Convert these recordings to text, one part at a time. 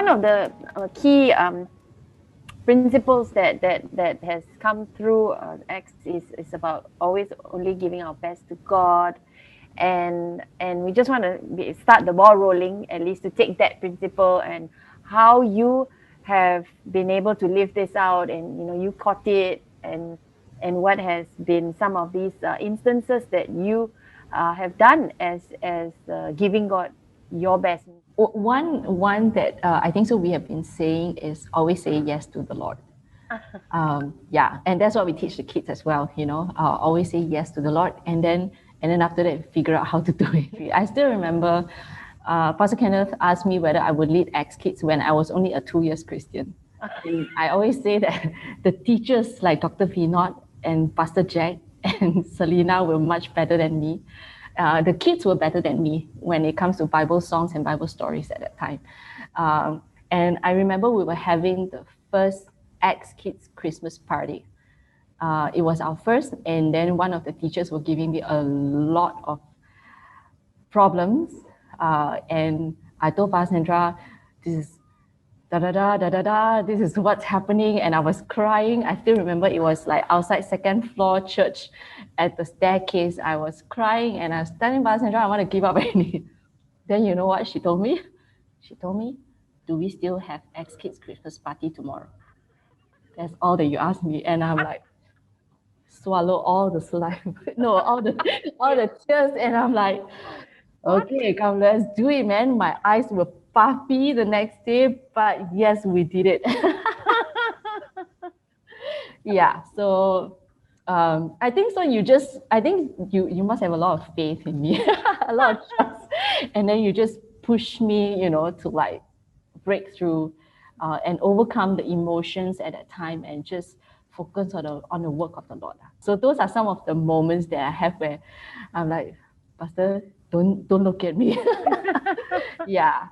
one of the key principles that has come through Acts is about always only giving our best to God, and we just want to start the ball rolling, at least to take that principle and how you have been able to live this out, and you caught it, and what has been some of these instances that you have done as giving God your best. One that I think so we have been saying is always say yes to the Lord. Yeah, and that's what we teach the kids as well. Always say yes to the Lord, and then after that figure out how to do it. I still remember Pastor Kenneth asked me whether I would lead Acts Kids when I was only a 2 years Christian. And I always say that the teachers like Dr. Vinod and Pastor Jack and Selena were much better than me. The kids were better than me when it comes to Bible songs and Bible stories at that time. And I remember we were having the first Acts Kids Christmas party. It was our first, and then one of the teachers were giving me a lot of problems. And I told Pastor Sandra, this is this is what's happening, and I was crying. I still remember it was like outside second floor church at the staircase. I was crying and I was telling Pastor Sandra I want to give up already. Then you know what she told me? She told me, do we still have Acts Kids Christmas party tomorrow? That's all that you asked me. And I'm like, swallow all the saliva, no, all the tears, and I'm like, okay, come, let's do it, man. My eyes were puffy the next day, but yes, we did it. Yeah, so I think so. I think you must have a lot of faith in me, a lot of trust, and then you just push me, to like break through and overcome the emotions at that time and just focus on the work of the Lord. So those are some of the moments that I have where I'm like, Pastor, don't look at me. Yeah,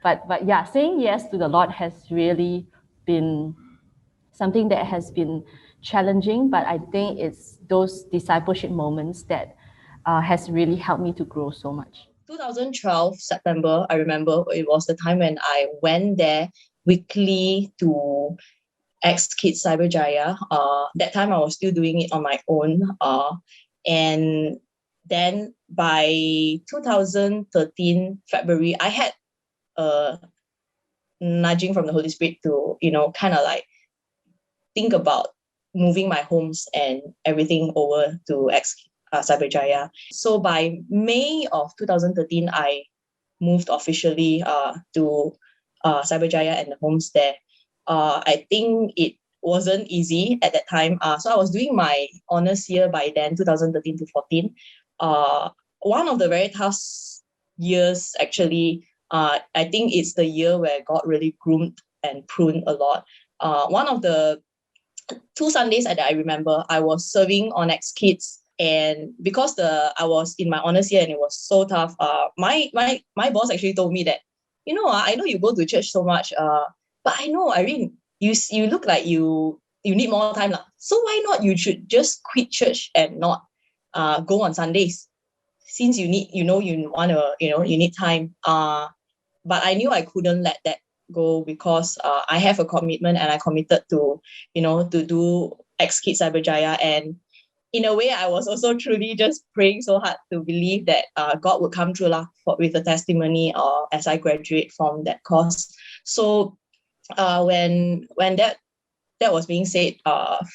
but yeah, saying yes to the Lord has really been something that has been challenging, but I think it's those discipleship moments that has really helped me to grow so much. 2012 September, I remember it was the time when I went there weekly to X Kids Cyberjaya. That time I was still doing it on my own. And then by 2013 February, I had a nudging from the Holy Spirit to, kind of like think about moving my homes and everything over to Cyberjaya. So by May of 2013, I moved officially to Cyberjaya and the homes there. I think it wasn't easy at that time. So I was doing my honors year by then, 2013 to 14. One of the very tough years, actually. I think it's the year where God really groomed and pruned a lot. One of the 2 Sundays that I remember, I was serving on X Kids, and because I was in my honors year and it was so tough, my boss actually told me that, I know you go to church so much, but I know, Irene, you look like you need more time. So why not you should just quit church and not go on Sundays, since you need, you want to, you need time. But I knew I couldn't let that go because I have a commitment, and I committed to, to do X Kids Cyberjaya. And in a way, I was also truly just praying so hard to believe that God would come through with a testimony as I graduate from that course. So when that was being said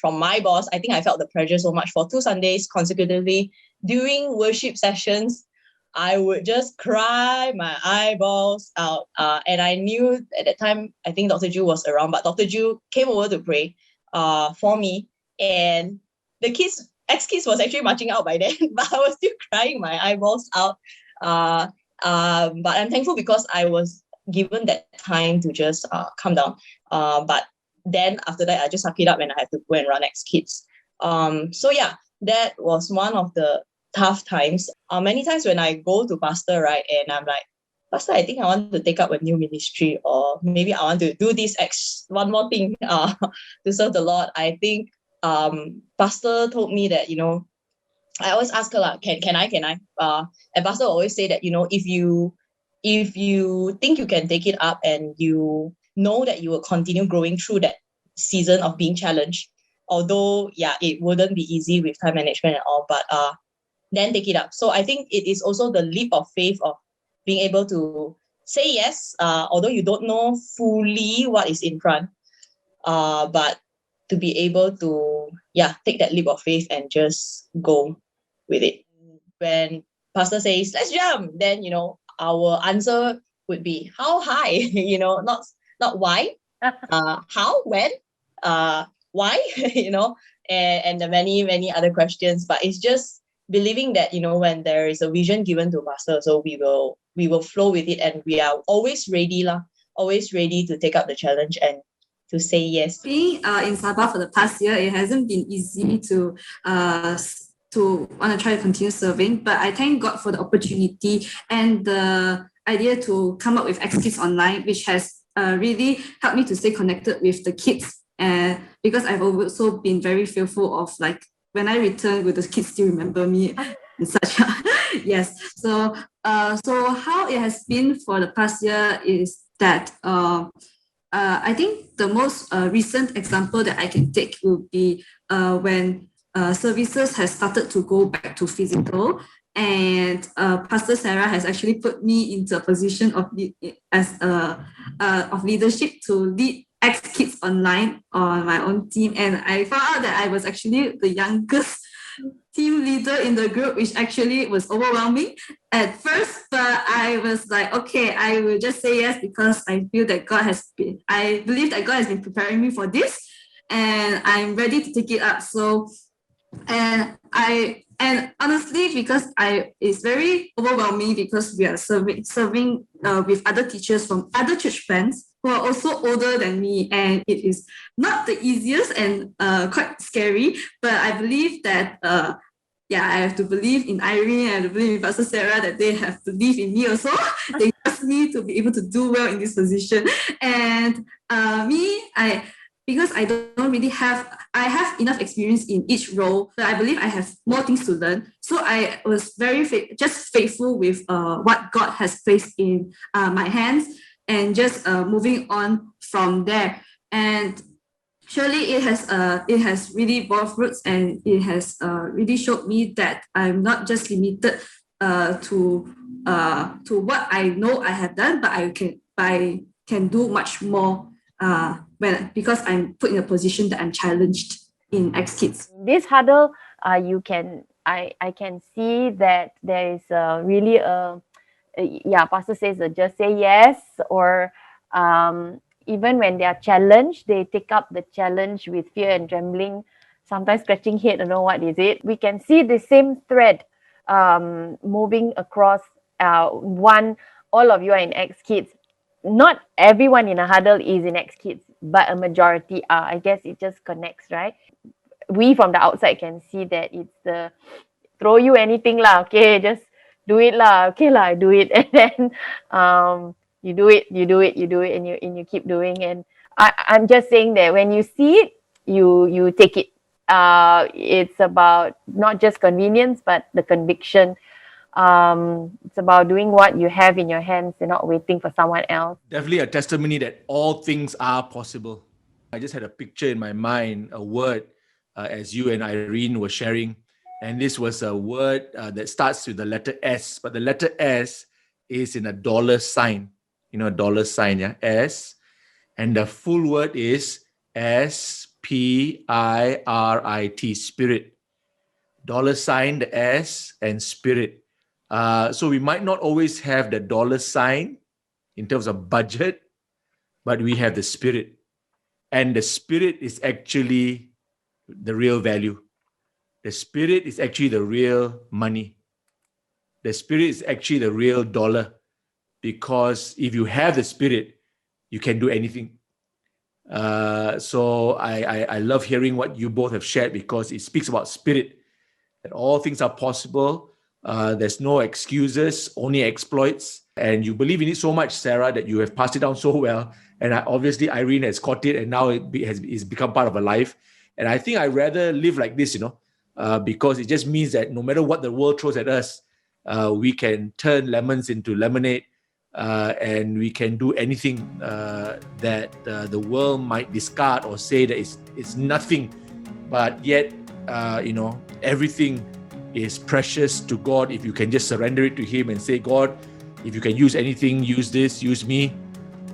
from my boss, I think I felt the pressure so much. For 2 Sundays consecutively during worship sessions, I would just cry my eyeballs out. And I knew at that time, I think Dr. Ju was around, but Dr. Ju came over to pray for me. And the kids, ex-kids was actually marching out by then, but I was still crying my eyeballs out. But I'm thankful because I was given that time to just calm down. But then after that, I just suck it up and I had to go and run ex-kids. So yeah, that was one of the tough times. Many times when I go to pastor, right, and I'm like, Pastor, I think I want to take up a new ministry, or maybe I want to do this one more thing to serve the Lord. I think pastor told me that, I always ask her, can I? And pastor always say that, if you think you can take it up and you know that you will continue growing through that season of being challenged. Although, yeah, it wouldn't be easy with time management and all, but then take it up. So I think it is also the leap of faith of being able to say yes, although you don't know fully what is in front, but to be able to, take that leap of faith and just go with it. When pastor says, let's jump, then, our answer would be, how high? Not why, how, when, why, and the many, many other questions. But it's just believing that, when there is a vision given to pastor, so we will flow with it, and we are always ready to take up the challenge and to say yes. Being in Sabah for the past year, it hasn't been easy to want to try to continue serving, but I thank God for the opportunity and the idea to come up with X Kids Online, which has really helped me to stay connected with the kids. Because I've also been very fearful of, like, when I return, will the kids still remember me and such? Yes. So how it has been for the past year is that I think the most recent example that I can take will be when services has started to go back to physical, and Pastor Sarah has actually put me into a position of leadership to lead X Kids Online on my own team, and I found out that I was actually the youngest team leader in the group, which actually was overwhelming at first, but I was like, okay, I will just say yes, because I believe that God has been preparing me for this, and I'm ready to take it up. So, and honestly, because it's very overwhelming, because we are serving with other teachers from other church plants who are also older than me, and it is not the easiest and quite scary. But I believe that I have to believe in Irene, and I have to believe in Pastor Sarah, that they have to believe in me also. They trust me to be able to do well in this position. And because I have enough experience in each role, but I believe I have more things to learn. So I was very faithful with what God has placed in my hands, and just moving on from there. And surely it has really bore fruits, and it has really showed me that I'm not just limited to what I know I have done, but I can do much more because I'm put in a position that I'm challenged in X Kids. This huddle, I can see that there is really pastor says just say yes, or even when they are challenged, they take up the challenge with fear and trembling, sometimes scratching head, don't know what is it. We can see the same thread moving across all of you are in X Kids. Not everyone in a huddle is in X Kids, but a majority are. I guess it just connects, right? We from the outside can see that it's the throw you anything lah, okay, just do it lah, okay lah, I do it, and then you do it, and you keep doing. And I'm just saying that when you see it, you take it. It's about not just convenience, but the conviction. It's about doing what you have in your hands and not waiting for someone else. Definitely a testimony that all things are possible. I just had a picture in my mind, a word, as you and Irene were sharing. And this was a word that starts with the letter S, but the letter S is in a dollar sign. You know, a dollar sign, yeah? S. And the full word is SPIRIT, spirit. Dollar sign, the S, and spirit. So we might not always have the dollar sign in terms of budget, but we have the spirit. And the spirit is actually the real value. The spirit is actually the real money. The spirit is actually the real dollar. Because if you have the spirit, you can do anything. So I love hearing what you both have shared, because it speaks about spirit, that all things are possible. There's no excuses, only exploits. And you believe in it so much, Sarah, that you have passed it down so well. And obviously Irene has caught it, and now it's become part of her life. And I think I'd rather live like this, because it just means that no matter what the world throws at us, we can turn lemons into lemonade. and we can do anything that the world might discard or say that it's nothing, but yet everything is precious to God if you can just surrender it to Him and say, God, if you can use anything, use this, use me.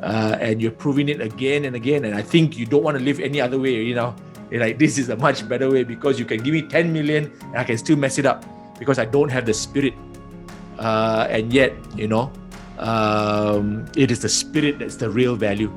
And you're proving it again and again. And I think you don't want to live any other way, You're like, this is a much better way, because you can give me 10 million and I can still mess it up because I don't have the Spirit. And yet, it is the Spirit that's the real value.